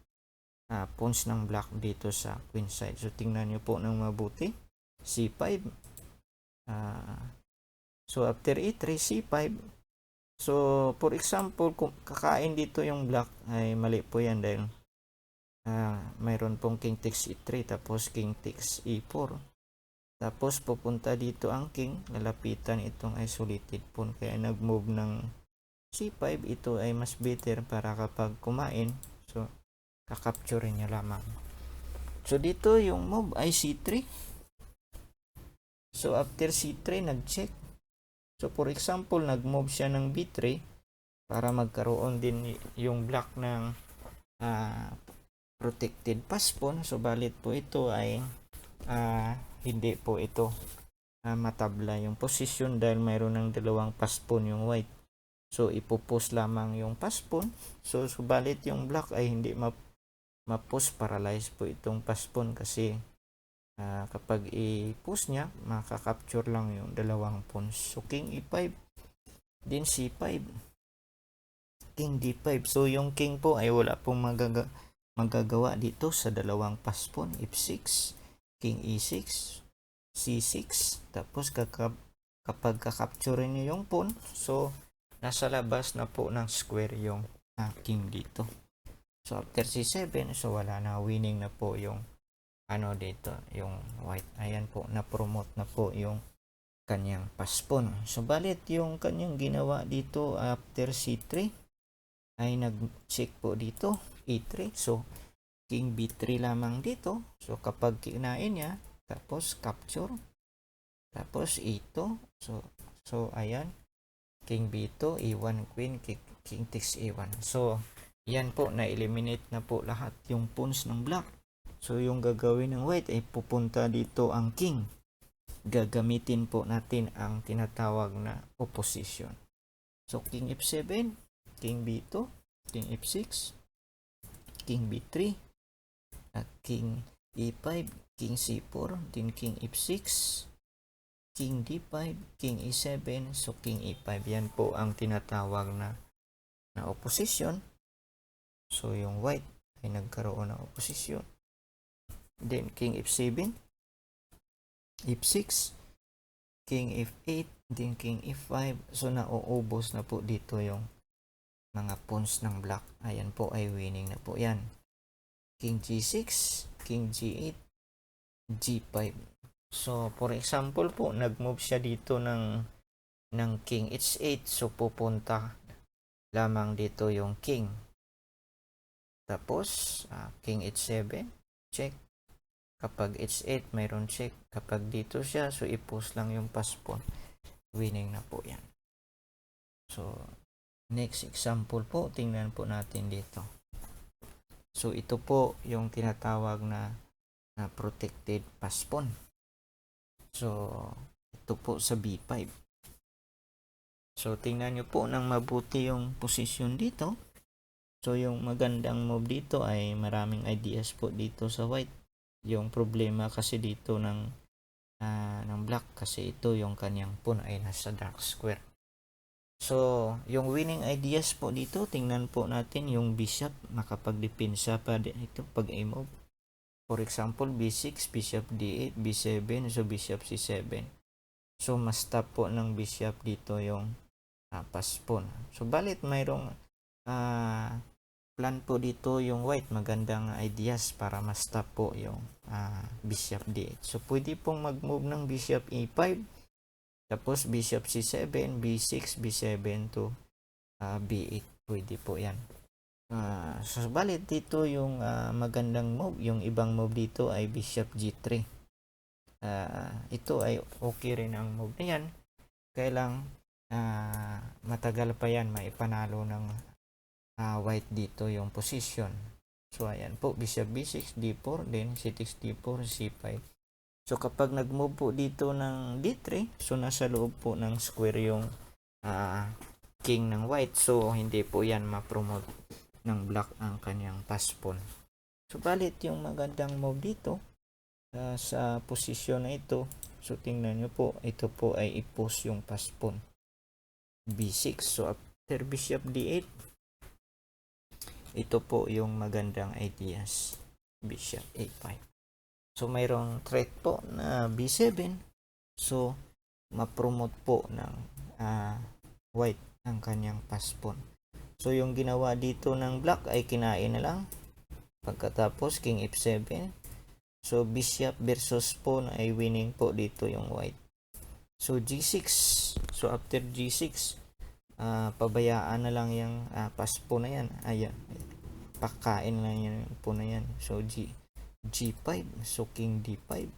pawns ng black dito sa queen side. So tingnan nyo po ng mabuti, c5, so after e3, c5. So for example, kung kakain dito yung black ay mali po yan dahil mayroon pong king takes e3 tapos king takes e4, tapos pupunta dito ang king, lalapitan itong isolated pawn, kaya nag-move ng c5. Ito ay mas better para kapag kumain, so kakapture niya lamang. So dito yung move ay c3. So after c3, nag-check. So for example, nag-move siya ng b3 para magkaroon din yung black ng protected pass pawn. So balit po ito ay hindi po ito matabla yung position dahil mayroon ng dalawang pass pawn yung white. So ipupush lamang yung pass pawn. So subalit yung black ay hindi ma-push, paralyze po itong pass pawn kasi kapag i-push niya, makaka-capture lang yung dalawang pawns. So king e5, din c5, king d5. So yung king po ay wala pong magagawa dito sa dalawang pass pawn. f6, king e6, c6, tapos kapag kakapture niyo yung pawn, so nasa labas na po ng square yung king dito. So after c7, so wala na, winning na po yung dito yung white. Ayan po, na-promote na po yung kanyang pass pawn. So balit yung kanyang ginawa dito after c3 ay nag-check po dito e3. So king b3 lamang dito. So kapag kinain niya, tapos capture, tapos e2. So ayan, king b2, e1 queen, king takes e1. So yan po, na-eliminate na po lahat yung pawns ng black. So yung gagawin ng white ay pupunta dito ang king. Gagamitin po natin ang tinatawag na opposition. So king f7, king b2, king f6, king b3, king e5, king c4, din king f6, king d5, king e7, so king e5. Yan po ang tinatawag na opposition. So yung white ay nagkaroon ng opposition. Then king f7, f6, king f8, then king f5. So nauubos na po dito yung mga pawns ng black. Ayan po ay winning na po yan. King g6, king g8, g5. So for example po, nag-move siya dito ng king h8. So pupunta lamang dito yung king. Tapos king h7, check. Kapag h8, mayroon check. Kapag dito siya, so i-push lang yung pass pawn. Winning na po yan. So next example po, tingnan po natin dito. So ito po yung tinatawag na protected pass pawn. So ito po sa b5. So tingnan nyo po ng mabuti yung position dito. So yung magandang move dito ay maraming ideas po dito sa white. Yung problema kasi dito ng black kasi ito yung kanyang pawn ay nasa dark square. So yung winning ideas po dito, tingnan po natin yung bishop, makapagdepensa pa ito pag i-move. For example, b6, bishop d8, b7, so bishop c7. So mas top po ng bishop dito yung pass pawn. So balit mayroong plan po dito yung white, magandang ideas para mas top po yung bishop d8. So pwede pong mag-move ng bishop e5, tapos bishop c7, b6, b7 to b8. Pwede po yan. So balit dito yung magandang move, yung ibang move dito ay bishop g3. Ito ay okay rin ang move na yan. Kailang matagal pa yan maipanalo ng white dito yung position. So ayan po, bishop b6, d4, then c6, d4, c5. So kapag nag-move po dito ng d3, so nasa loob po ng square yung king ng white. So hindi po yan ma-promote ng black ang kanyang pass pawn. So balit yung magandang move dito sa posisyon na ito, so tingnan nyo po, ito po ay i-post yung pass pawn b6. So after bishop d8, ito po yung magandang ideas, bishop a5. So mayroong threat po na b7, so ma-promote po ng white ang kanyang pass pawn. So yung ginawa dito ng black ay kinain na lang. Pagkatapos king f7, so bishop versus pawn ay winning po dito yung white. So g6, so after g6, pabayaan na lang yung pass pawn na yan. Ayan, pakain lang yan yung pawn na yan. So g5, so king d5,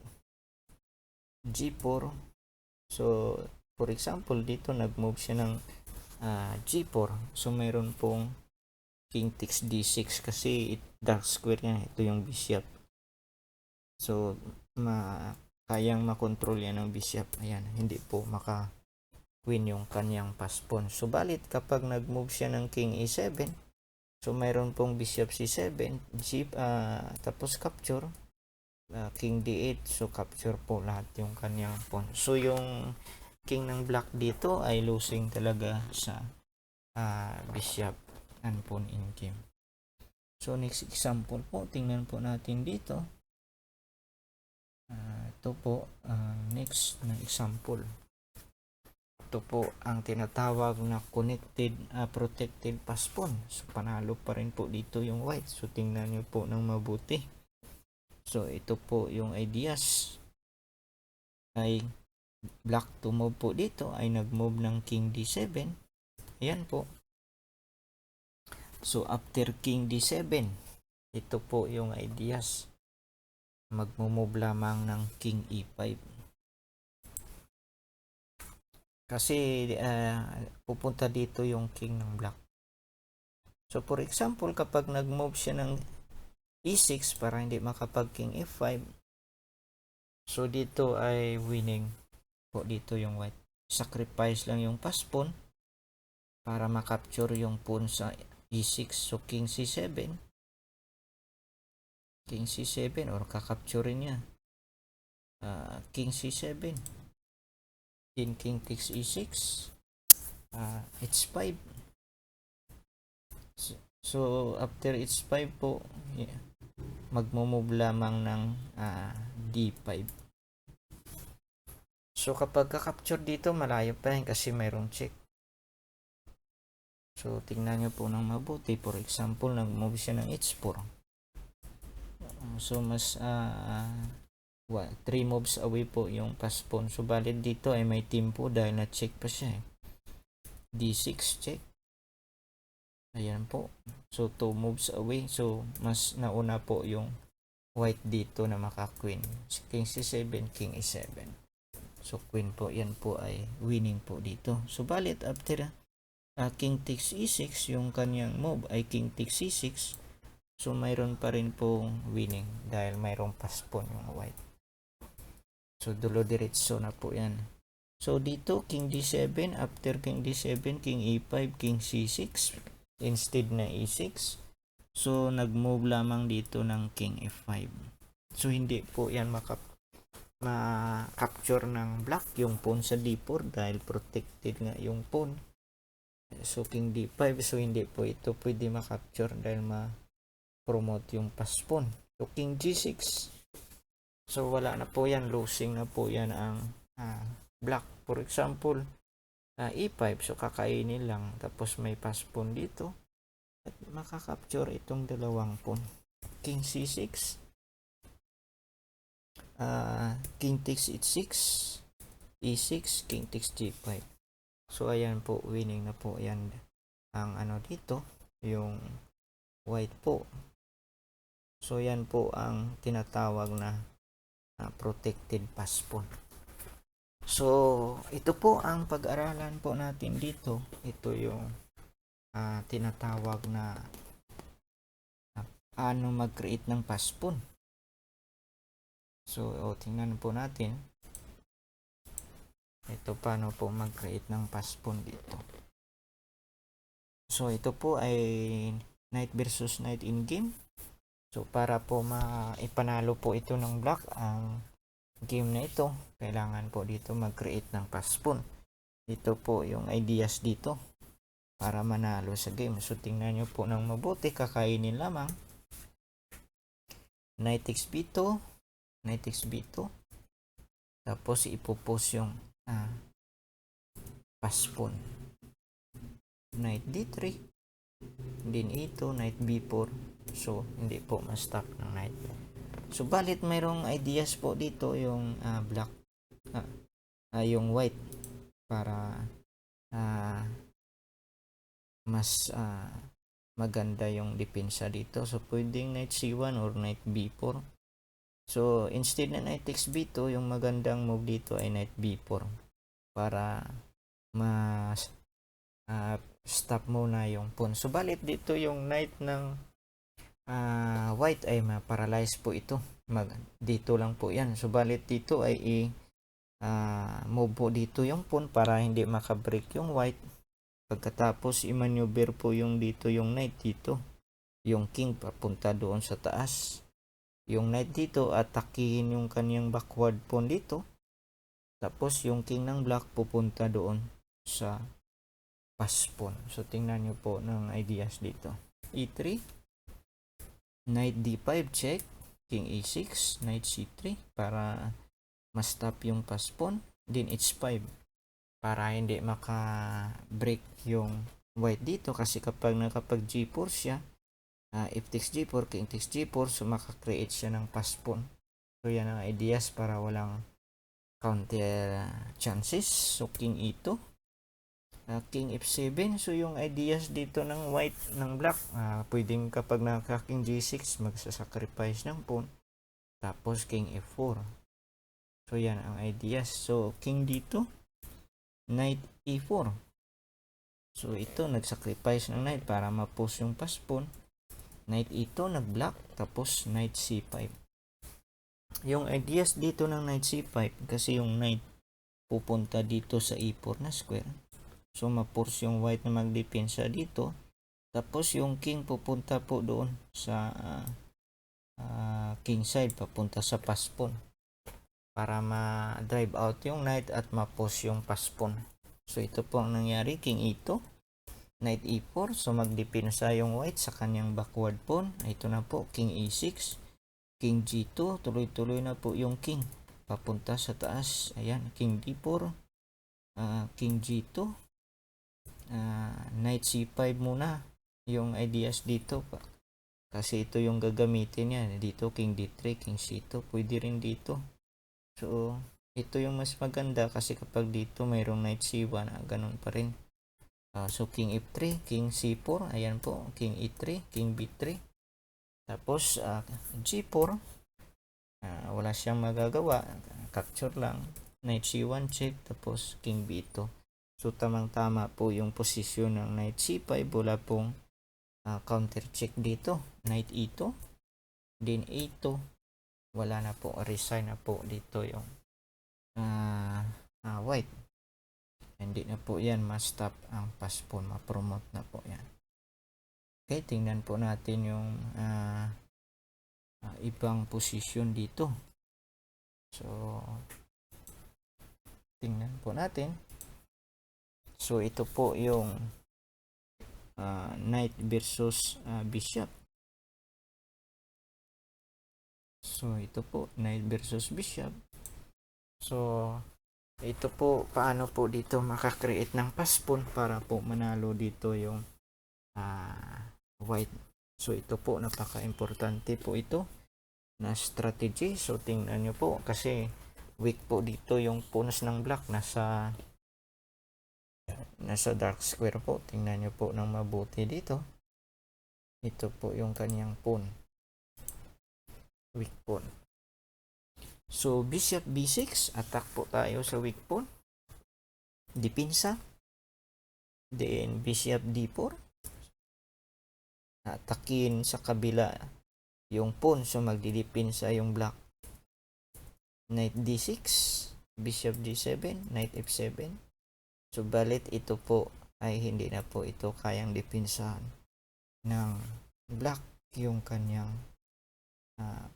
g4. So for example dito nag-move siya ng g4, so mayroon pong king takes d6 kasi dark square yan, ito yung bishop. So kayang makontrol yan ng bishop. Ayan, hindi po maka-win yung kanyang pass pawn. So balit kapag nag-move siya ng king e7, so mayroon pong bishop c7, tapos capture, king d8, so capture po lahat yung kanyang pawn. So yung king ng black dito ay losing talaga sa bishop and pawn in game. So next example po, tingnan po natin dito. Ito po next na example. Ito po ang tinatawag na connected protected pass pawn. So panalo pa rin po dito yung white. So tingnan nyo po ng mabuti. So ito po yung ideas. Ay black to move po dito ay nag-move ng king d7. Ayan po. So after king d7, ito po yung ideas. Magmo-move lamang ng king e5. Kasi pupunta dito yung king ng black. So for example, kapag nag-move siya ng e6 para hindi makapag king f5, so dito ay winning po dito yung white. Sacrifice lang yung pass pawn para makapture yung pawn sa e6. So king c7, king c7 or kakapture niya king c7, then king takes e6, h5. So after h5 po, magmo-move lamang ng d5. So kapag ka-capture dito, malayo pa rin kasi mayroong check. So tingnan nyo po ng mabuti. For example, nag-move siya ng h4. So mas 3 moves away po yung pass pawn. So balit dito ay may team po dahil na-check pa siya d6 check. Ayan po. So 2 moves away. So mas nauna po yung white dito na maka-queen. King c7, king e7. So queen po, yan po ay winning po dito. So balit after king takes e6, yung kanyang move ay king takes c6. So mayroon pa rin pong winning dahil mayroong pass pawn yung white. So dulo diretso na po yan. So dito king d7, after king d7, king e5, king c6 instead na e6. So nag-move lamang dito ng king f5. So hindi po yan ma-capture ng black yung pawn sa d4 dahil protected nga yung pawn. So king d5, so hindi po ito pwede ma-capture dahil ma-promote yung pass pawn. So king g6, so wala na po yan, losing na po yan ang black. For example, e5, so kakainin lang, tapos may pass pawn dito at makakapture itong dalawang pawn. King c6, king takes h6, e6, king takes g5. So ayan po, winning na po yan ang dito, yung white po. So yan po ang tinatawag na protected pass pawn. So ito po ang pag-aralan po natin dito. Ito yung tinatawag na paano mag-create ng pass pawn. So, tingnan po natin. Ito paano po mag-create ng pass pawn dito. So, ito po ay knight versus knight in game. So, para po maipanalo po ito ng black ang game na ito, kailangan po dito mag-create ng pass pawn. Ito po yung ideas dito para manalo sa game. So, tingnan nyo po ng mabuti, kakainin lamang. Knight takes b2, knight takes b2. Tapos, ipopose yung pass pawn. Knight d3, din e2, knight b4. So, hindi po ma-stop ng knight. So, balit mayroong ideas po dito yung black, yung white para mas maganda yung depensa dito. So, pwedeng knight c1 or knight b4. So, instead na knight takes b2, yung magandang move dito ay knight b4 para mas stop muna yung pawn. So, balit dito yung knight ng white ay ma-paralyze po ito. Dito lang po yan. So, balit dito ay move po dito yung pawn para hindi makabreak yung white. Pagkatapos, i-maneuver po yung dito yung knight dito. Yung king papunta doon sa taas. Yung knight dito, atakihin yung kanyang backward pawn dito. Tapos, yung king ng black pupunta doon sa pass pawn. So, tingnan nyo po ng ideas dito. e3, knight d5 check, king e6, knight c3 para ma-stop yung pass pawn. Then h5 para hindi maka-break yung white dito, kasi kapag nakapag g4 siya, if takes g4, king takes g4, so maka-create siya ng pass pawn. So, yan ang ideas para walang counter chances. So, king e2, king f7. So, yung ideas dito ng white, ng black, pwedeng kapag naka king g6, magsasacrifice ng pawn. Tapos, king f4. So, yan ang ideas. So, king dito, knight e4. So, ito, nagsacrifice ng knight para ma-pose yung pass pawn. Knight e2, nag-block. Tapos, knight c5. Yung ideas dito ng knight c5, kasi yung knight pupunta dito sa e4 na square. So, ma-force yung white na magdepensa dito. Tapos, yung king pupunta po doon sa king side, papunta sa pass pawn. Para ma-drive out yung knight at ma-pose yung pass pawn. So, ito po ang nangyari. King e2, knight e4. So, magdepensa yung white sa kanyang backward pawn. Ito na po, king e6, king g2. Tuloy-tuloy na po yung king papunta sa taas. Ayan, king d4, king g2, knight c5 muna yung ideas dito pa. Kasi ito yung gagamitin niya. Dito, king d3, king c2. Pwede rin dito. So, ito yung mas maganda kasi kapag dito mayroong knight c1, ganun pa rin. So, king f3, king c4. Ayan po, king e3, king b3. Tapos, g4. Wala siyang magagawa. Capture lang. Knight c1 check. Tapos, king b2. So, tamang-tama po yung posisyon ng knight c5. Wala pong counter check dito. Knight e2. Then a2. Wala na po. Resign na po dito yung white. Hindi na po yan ma-stop ang pass pawn. Ma-promote na po yan. Okay, tingnan po natin yung ibang posisyon dito. So, tingnan po natin. So, ito po yung knight versus bishop. So, ito po, knight versus bishop. So, ito po, paano po dito makakreate ng pass pawn para po manalo dito yung white. So, ito po, napaka-importante po ito na strategy. So, tingnan nyo po, kasi weak po dito yung pawns ng black. Nasa dark square po. Tingnan nyo po ng mabuti dito. Ito po yung kanyang pawn. Weak pawn. So, bishop b6. Attack po tayo sa weak pawn. Depensa. Then, bishop d4. Atakin sa kabila yung pawn. So magdidipinsa yung black. Knight d6, bishop g7, knight f7. So balit ito po ay hindi na po ito kayang dipinsahan ng black yung kanyang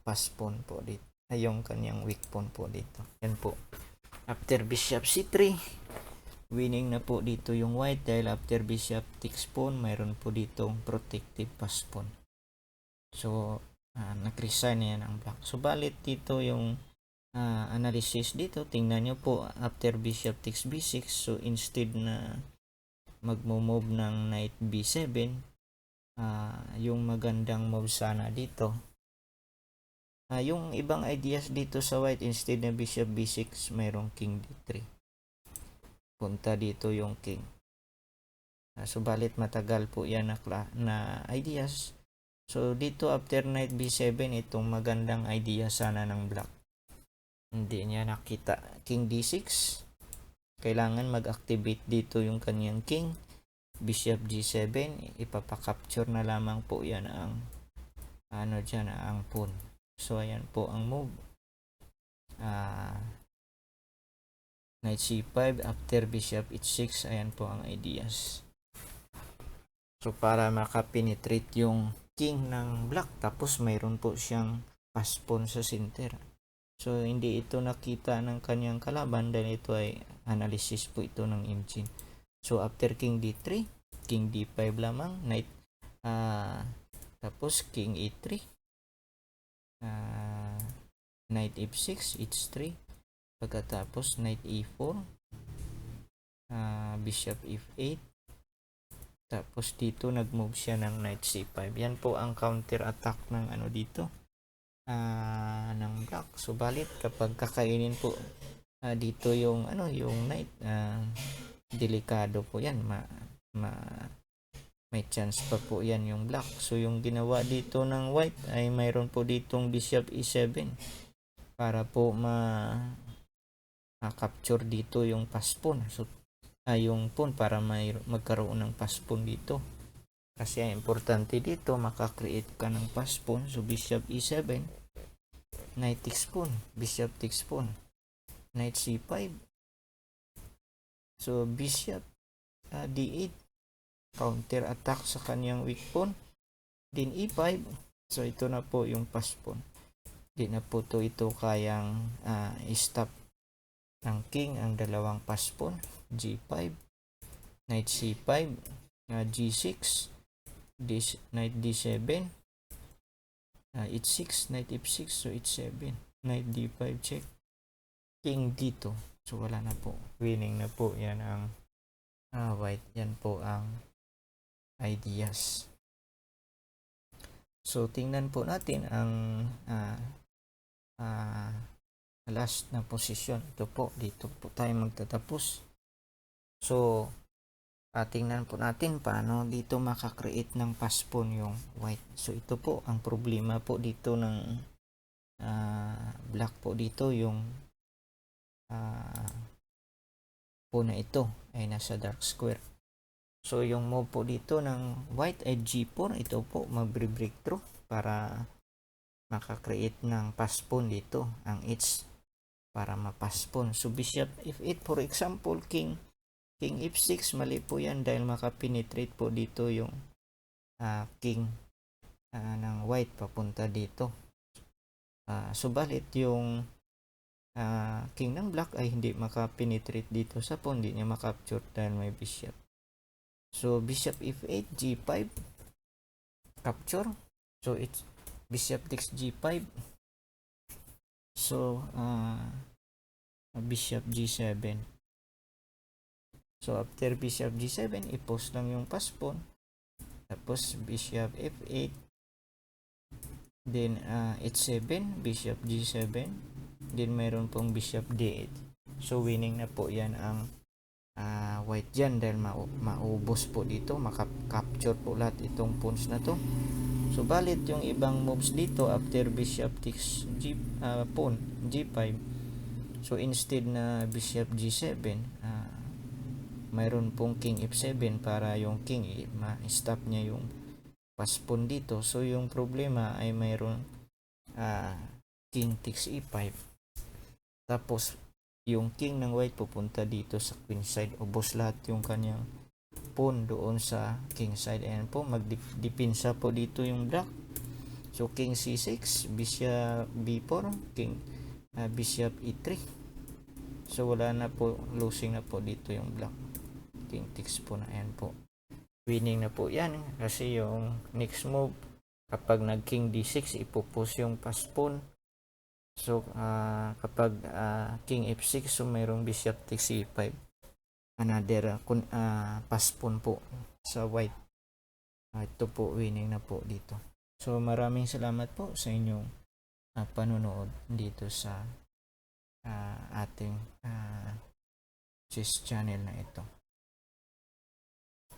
pass pawn po dito, ay yung kanyang weak pawn po dito. Yan po. After bishop c3, winning na po dito yung white dahil after bishop takes pawn, mayroon po ditong protective pass pawn. So nag-resign na yan ang black. So balit dito yung analysis dito, tingnan nyo po after bishop takes b6, so instead na magmo-move ng knight b7, yung magandang move sana dito, yung ibang ideas dito sa white, instead na bishop b6, mayroong king d3, punta dito yung king. Subalit matagal po yan na ideas. So dito after knight b7, itong magandang idea sana ng black, hindi niya nakita. King d6, kailangan mag-activate dito yung kanyang king. Bishop g7, ipapakapture na lamang po yan ang ang pawn. So ayan po ang move. Knight c5 after bishop h6, ayan po ang ideas. So para makapenetrate yung king ng black, tapos mayroon po siyang pass pawn sa center. So hindi ito nakita ng kanyang kalaban dahil ito ay analysis po ito ng engine. So after king d3, king d5 lamang, knight tapos king e3, knight f6, h3, pagkatapos knight e4, bishop f8, tapos dito nag-move siya ng knight c5. Yan po ang counter attack ng dito ng black. So balit kapag kakainin po dito yung yung knight, delikado po yan, may chance pa po yan yung black. So yung ginawa dito ng white ay mayroon po ditong bishop e7 para po capture dito yung pass pawn. So yung pawn para magkaroon ng pass pawn dito. Kasi ang importante dito, makakreate ka ng pass pawn. So bishop e7, knight takes pawn, bishop takes pawn, knight c5. So bishop d8, counter attack sa kanyang weak pawn. Din e5. So ito na po yung pass pawn. Di na po ito kayang stop ng king ang dalawang pass pawn. g5, knight c5, g6, knight d7, h6, knight f6, so h7, knight d5 check, king dito. So wala na po, winning na po yan ang white. Yan po ang ideas. So tingnan po natin ang last na posisyon. Ito po, dito po tayo magtatapos. So tingnan po natin paano dito makakreate ng pass pawn yung white. So ito po ang problema po dito ng black po dito, yung pawn na ito ay nasa dark square. So yung move po dito ng white ay g4. Ito po magbre-breakthrough para makakreate ng pass pawn dito, ang h para ma-pass pawn. So bishop f8 for example, king f6, mali po yan dahil makapenetrate po dito yung king ng white papunta dito. Subalit yung king ng black ay hindi makapenetrate dito sa pawn, hindi niya makapture dahil may bishop. So bishop f8, g5, capture. So it's bishop takes g5. So bishop g7. So after bishop g7, i-post lang yung pass pawn. Tapos bishop f8, then h7, bishop g7, then mayroon pong bishop d8. So winning na po yan ang white dyan dahil maubos po dito, makapture po lahat itong pawns na to. So balit yung ibang moves dito after bishop takes pawn g5, so instead na bishop g7, mayroon pong king f7 para yung king ma-stop niya yung paspon dito. So yung problema ay mayroon king takes e5. Tapos yung king ng white pupunta dito sa queen side. Ubos lahat yung kanyang pawn doon sa king side. Ayan po, magdipinsa po dito yung black. So king c6, bishop b4, king bishop e3. So wala na po, losing na po dito yung black. King takes po na, ayan po. Winning na po yan kasi yung next move kapag nag king d6 ipupus yung paspon. So kapag king f6, so mayroong bishop takes e5, another paspon po sa white. Ito po, winning na po dito. So maraming salamat po sa inyong panonood dito sa ating chess channel na ito.